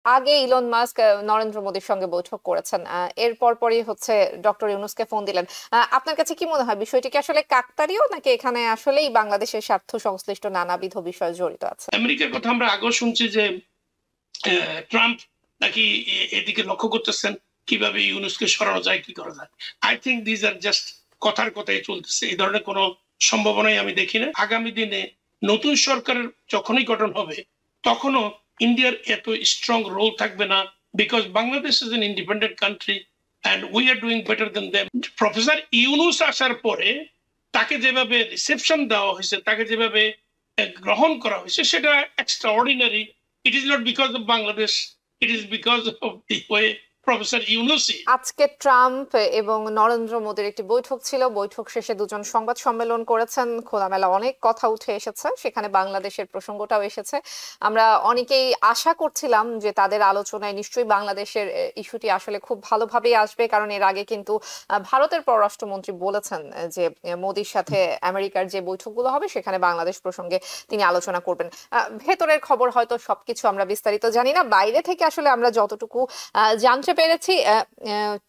আগে Elon Musk Narendra মোদীর সঙ্গে বৈঠক করেছেন। এর পরপরই হচ্ছে ডক্টর ইউনূসকে ফোন দিলেন। আপনার কাছে কি মনে হয় বিষয়টি কি আসলে কাকতালীয়, নাকি এখানে আসলেই বাংলাদেশের স্বার্থ সংশ্লিষ্ট নানাবিধ বিষয় জড়িত আছে? আমেরিকার কথা আমরা আগেও শুনছি যে ট্রাম্প নাকি এদিকে লক্ষ্য করতেছেন কিভাবে ইউনুসকে সরানো যায়, কি করা যায়। I think these are just কথার কথাই চলতেছে, এই ধরনের কোনো সম্ভাবনাই আমি দেখি না। আগামী দিনে নতুন সরকারের যখনই গঠন হবে তখনও ইন্ডিয়ার এত স্ট্রং রোল থাকবে না, because Bangladesh is an independent country and we are doing better than them. Professor Yunus আসার পরে তাকে যেভাবে রিসেপশন দেওয়া হয়েছে, তাকে যেভাবে গ্রহণ করা হয়েছে, সেটা extra ordinary. It is not because of Bangladesh, it is because of the way Professor Yunus is. আজকে ট্রাম্প এবং নরেন্দ্র মোদীর একটি বৈঠক ছিল। বৈঠক শেষে দুজন সংবাদ সম্মেলন করেছেন। খোলামেলা অনেক কথা উঠে এসেছে, সেখানে বাংলাদেশের প্রসঙ্গটাও এসেছে। আমরা অনেকেই আশা করছিলাম যে তাদের আলোচনায় নিশ্চয়ই বাংলাদেশের ইস্যুটি আসলে খুব ভালোভাবেই আসবে, কারণ এর আগে কিন্তু ভারতের পররাষ্ট্রমন্ত্রী বলেছেন যে মোদীর সাথে আমেরিকার যে বৈঠকগুলো হবে সেখানে বাংলাদেশ প্রসঙ্গে তিনি আলোচনা করবেন। ভেতরের খবর হয়তো সবকিছু আমরা বিস্তারিত জানি না, বাইরে থেকে আসলে আমরা যতটুকু জানতে পেরেছি,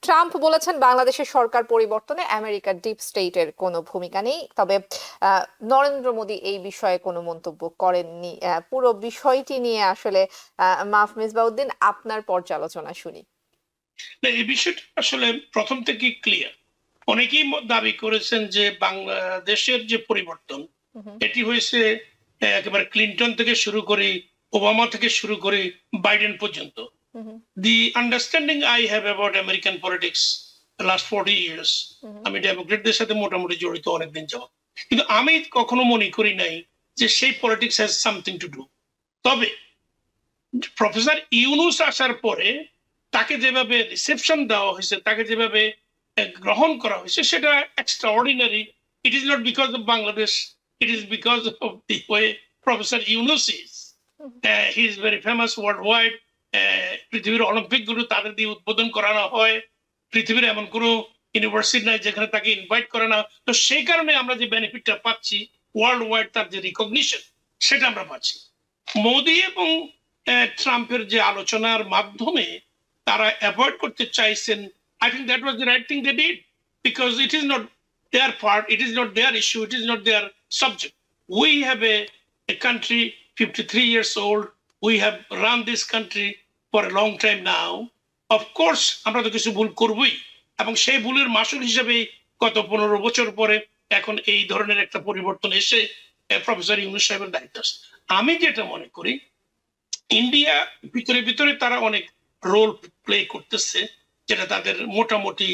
ট্রাম্প বলেছেন বাংলাদেশের সরকার পরিবর্তনে আমেরিকার ডিপ স্টেটের কোনো ভূমিকা নেই। তবে নরেন্দ্র মোদী এই বিষয়ে কোনো মন্তব্য করেননি। পুরো বিষয়টি নিয়ে আসলে মাহফুজ মিসবাউদ্দিন, আপনার পর্যালোচনা শুনি। এই বিষয়টা আসলে প্রথম থেকে ক্লিয়ার। অনেকেই দাবি করেছেন যে বাংলাদেশের যে পরিবর্তন এটি হয়েছে একেবারে ক্লিন্টন থেকে শুরু করে, ওবামা থেকে শুরু করে বাইডেন পর্যন্ত। The understanding I have about American politics the last 40 years, আমি ডেমোক্রেটদের সাথে মোটামুটি জড়িত অনেকদিন যাবত, কিন্তু আমি কখনো মনে করি নাই যে সেই politics has something to do. তবে প্রফেসর ইউনুস আসার পরে তাকে যেভাবে রিসেপশন দেওয়া হয়েছে, তাকে যেভাবে গ্রহণ করা হয়েছে, সেটা extra ordinary. It is not because of Bangladesh, it is because of the way professor Yunus is. He is very famous world wide. পৃথিবীর অলিম্পিক গুলো তাদের দিয়ে উদ্বোধন করানো হয়। পৃথিবীর এমন কোনো ইউনিভার্সিটি নাই যেখানে তাকে ইনভাইট করে না। তো সেই কারণে আমরা যে বেনিফিটটা পাচ্ছি ওয়ার্ল্ড ওয়াইড, তার যে রিকগনিশন, সেটা আমরা পাচ্ছি। মোদি এবং ট্রাম্পের যে আলোচনার মাধ্যমে তারা অ্যাভয়েড করতে চাইছেন, I think that was the right thing they did, because it is not their part, it is not their issue, it is not their subject. We have a country 53 years old. We have run this country for a long time now. Of course, আমরা তো কিছু ভুল করবই, এবং সেই ভুলের মাসুল হিসেবে গত 15 বছর পরে এখন এই ধরনের একটা পরিবর্তন এসে প্রফেসর ইউনূস সাহেবের দায়িত্ব আছে। আমি যেটা মনে করি, ইন্ডিয়া ভিতরে ভিতরে তারা অনেক রোল প্লে করতেছে, যেটা তাদের মোটামুটি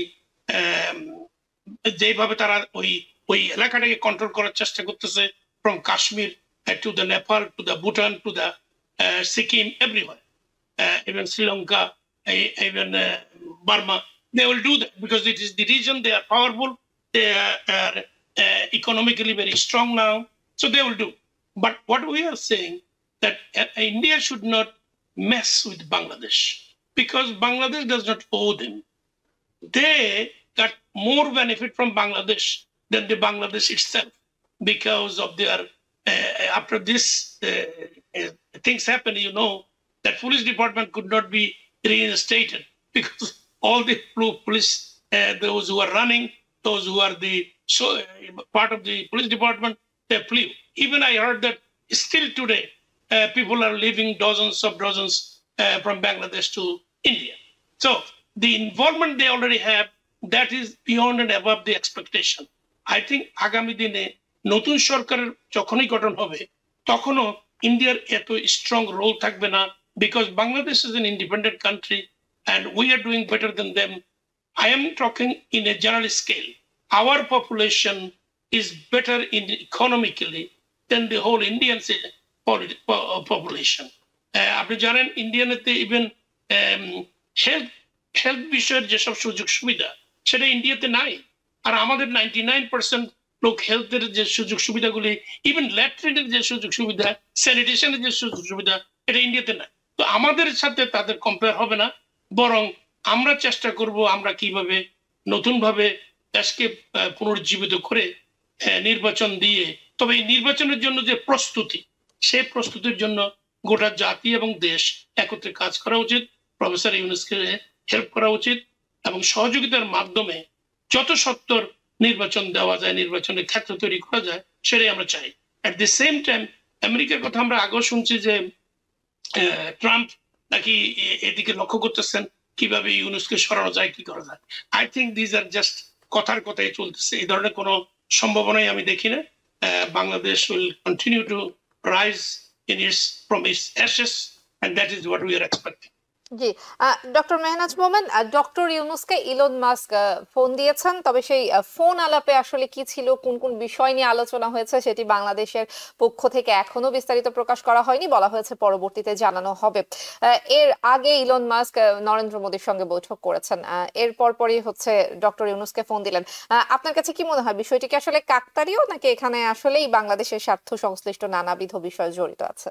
যেভাবে তারা ওই ওই এলাকাটাকে কন্ট্রোল করার চেষ্টা করতেছে, from Kashmir to the Nepal, to the Bhutan, to the Sikkim, everywhere, even Sri Lanka, even Burma. They will do that because it is the region. They are powerful. They are economically very strong now, so they will do. But what we are saying that India should not mess with Bangladesh, because Bangladesh does not owe them. They got more benefit from Bangladesh than the Bangladesh itself because of their after this things happen, you know, that police department could not be reinstated because all the police, those who are running, those who are the part of the police department, they flew. Even I heard that still today people are leaving dozens from Bangladesh to India. So the involvement they already have, that is beyond and above the expectation. I think আগামী দিনে নতুন সরকারের যখনই গঠন হবে তখনও ইন্ডিয়ার এত স্ট্রং রোল থাকবে না, because Bangladesh is an independent country and we are doing better than them. I am talking in a general scale. Our population is better in economically than the whole Indian population. আপনি জানেন ইন্ডিয়ানেতে even health বিষয়ের যেসব সুযোগ সুবিধা সেটা ইন্ডিয়াতে নাই। আর আমাদের 99% লোক হেলথের যে সুযোগ সুবিধাগুলি, ইভেন ল্যাট্রিনের যে সুযোগ সুবিধা, স্যানিটেশনের যে সুযোগ সুবিধা, এটা ইন্ডিয়াতে নাই। তো আমাদের সাথে তাদের কম্পেয়ার হবে না, বরং আমরা চেষ্টা করব আমরা কিভাবে নতুন ভাবে দেশকে পুনরুজ্জীবিত করে নির্বাচন দিয়ে, তবে এই নির্বাচনের জন্য যে প্রস্তুতি, সেই প্রস্তুতির জন্য গোটা জাতি এবং দেশ একত্রে কাজ করা উচিত। প্রফেসর ইউনূসকে হেল্প করা উচিত এবং সহযোগিতার মাধ্যমে যত সত্বর নির্বাচন দেওয়া যায়, নির্বাচনের ক্ষেত্র তৈরি করা যায়, সেটাই আমরা চাই। অ্যাট দি সেম টাইম আমেরিকার কথা আমরা আগেও শুনছি যে ট্রাম্প নাকি এদিকে লক্ষ্য করতেছেন কিভাবে ইউনূসকে সরানো যায়, কি করা যায়। I think these are just কথার কথাই চলতেছে, এই ধরনের কোনো সম্ভাবনাই আমি দেখি না। Bangladesh will continue to rise in its from its ashes, and that is what we are expecting. জি, ডক্টর মেহনাজ মোমেন, ডক্টর ইউনূসকে ইলন মাস্ক ফোন দিয়েছেন, তবে সেই ফোন আলাপে আসলে কি ছিল, কোন কোন বিষয় নিয়ে আলোচনা হয়েছে সেটি বাংলাদেশের পক্ষ থেকে এখনো বিস্তারিত প্রকাশ করা হয়নি, বলা হয়েছে পরবর্তীতে জানানো হবে। এর আগে ইলন মাস্ক নরেন্দ্র মোদীর সঙ্গে বৈঠক করেছেন, এর পরপরই হচ্ছে ডক্টর ইউনূসকে ফোন দিলেন। আপনার কাছে কি মনে হয়, বিষয়টি কি আসলে কাকতালীয়, নাকি এখানে আসলেই বাংলাদেশের স্বার্থ সংশ্লিষ্ট নানাবিধ বিষয় জড়িত আছে?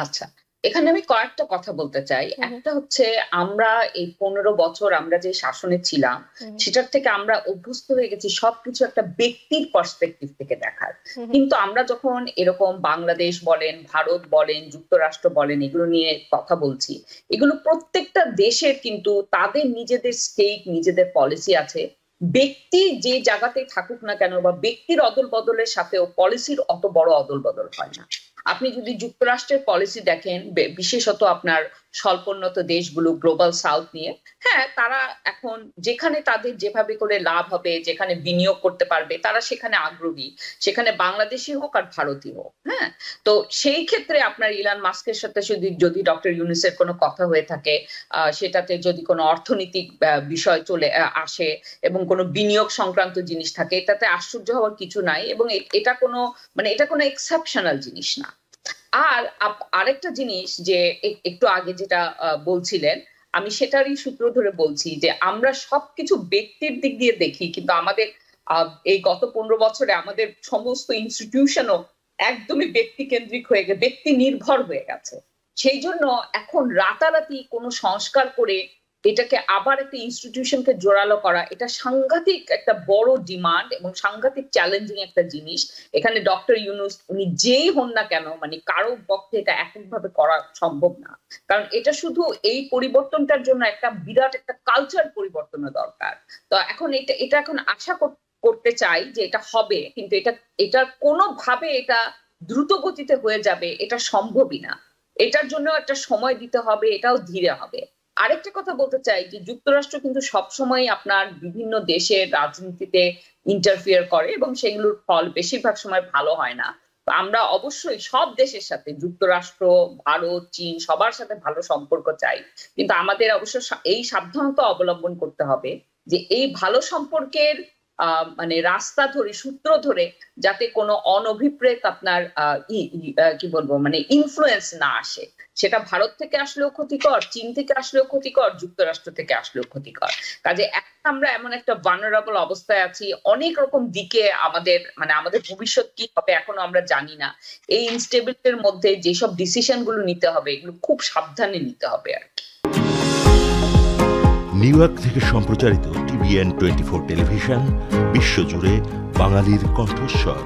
আচ্ছা, এখানে আমি কয়েকটা কথা বলতে চাই। একটা হচ্ছে, আমরা এই 15 বছর আমরা যে শাসনে ছিলাম সেটার থেকে আমরা অভ্যস্ত হয়ে গেছি সবকিছু একটা ব্যক্তির পার্সপেক্টিভ থেকে দেখার। কিন্তু আমরা যখন এরকম বাংলাদেশ বলেন, ভারত বলেন, যুক্তরাষ্ট্র বলেন, এগুলো নিয়ে কথা বলছি, এগুলো প্রত্যেকটা দেশের কিন্তু তাদের নিজেদের স্টেট, নিজেদের পলিসি আছে। ব্যক্তি যে জায়গাতেই থাকুক না কেন, বা ব্যক্তির অদল বদলের সাথেও পলিসির অত বড় অদল বদল হয় না। আপনি যদি যুক্তরাষ্ট্রের পলিসি দেখেন, বিশেষত আপনার স্বল্পোন্নত দেশগুলো, গ্লোবাল সাউথ নিয়ে, হ্যাঁ, তারা এখন যেখানে তাদের যেভাবে করে লাভ হবে, যেখানে বিনিয়োগ করতে পারবে, তারা সেখানে আগ্রহী, সেখানে বাংলাদেশি হোক আর ভারতীয় হোক। হ্যাঁ, তো সেই ক্ষেত্রে আপনার ইলন মাস্কের সাথে যদি ডক্টর ইউনূসের কোনো কথা হয়ে থাকে, সেটাতে যদি কোনো অর্থনৈতিক বিষয় চলে আসে এবং কোনো বিনিয়োগ সংক্রান্ত জিনিস থাকে, এটাতে আশ্চর্য হওয়ার কিছু নাই, এবং এটা কোনো এক্সেপশনাল জিনিস না। আর আরেকটা জিনিস, যে একটু আগে যেটা বলছিলেন, আমি সেটারই সূত্র ধরে বলছি যে আমরা সবকিছু ব্যক্তির দিক দিয়ে দেখি, কিন্তু আমাদের এই গত 15 বছরে আমাদের সমস্ত ইনস্টিটিউশনও একদমই ব্যক্তি কেন্দ্রিক হয়ে গেছে, ব্যক্তি নির্ভর হয়ে গেছে। সেই জন্য এখন রাতারাতি কোনো সংস্কার করে এটাকে আবার একটা ইনস্টিটিউশনকে জোরালো করা, এটা সাংঘাতিক একটা বড় ডিমান্ড এবং সাংঘাতিক চ্যালেঞ্জিং একটা জিনিস। এখানে ডক্টর ইউনূস উনি যেই হন না কেন, মানে কারো পক্ষে এটা এককভাবে করা সম্ভব না, কারণ এটা শুধু এই পরিবর্তনটার জন্য একটা বিরাট একটা কালচার পরিবর্তনের দরকার। তো এখন এটা এখন আশা করতে চাই যে এটা হবে, কিন্তু এটা কোনোভাবে এটা দ্রুত গতিতে হয়ে যাবে এটা সম্ভবই না। এটার জন্য একটা সময় দিতে হবে, এটাও ধীরে হবে। আরেকটা কথা বলতে চাই যে যুক্তরাষ্ট্র কিন্তু সবসময় আপনার বিভিন্ন দেশের রাজনীতিতে ইন্টারফিয়ার করে এবং সেগুলোর ফল বেশিরভাগ সময় ভালো হয় না। আমরা অবশ্যই সব দেশের সাথে, যুক্তরাষ্ট্র, ভারত, চীন, সবার সাথে ভালো সম্পর্ক চাই, কিন্তু আমাদের অবশ্য এই সাবধানতা অবলম্বন করতে হবে যে এই ভালো সম্পর্কের মানে রাস্তা ধরে, সূত্র ধরে, যাতে কোনো অনভিপ্রেত আপনার কি বলবো, মানে ইনফ্লুয়েন্স না আসে। সেটা ভারত থেকে আসলেও ক্ষতিকর, চীন থেকে আসলেও ক্ষতিকর, যুক্তরাষ্ট্র থেকে আসলেও ক্ষতিকর। কাজে এখন আমরা এমন একটা ভালনারেবল অবস্থায় আছি, অনেক রকম দিকে আমাদের ভবিষ্যৎ কি হবে এখনো আমরা জানি না। এই ইনস্টেবিলিটির মধ্যে যেসব ডিসিশন গুলো নিতে হবে, এগুলো খুব সাবধানে নিতে হবে আর কি। নিউ ইয়র্ক থেকে সম্প্রচারিত TVN 24 টেলিভিশন, বিশ্বজুড়ে বাঙালির কণ্ঠস্বর।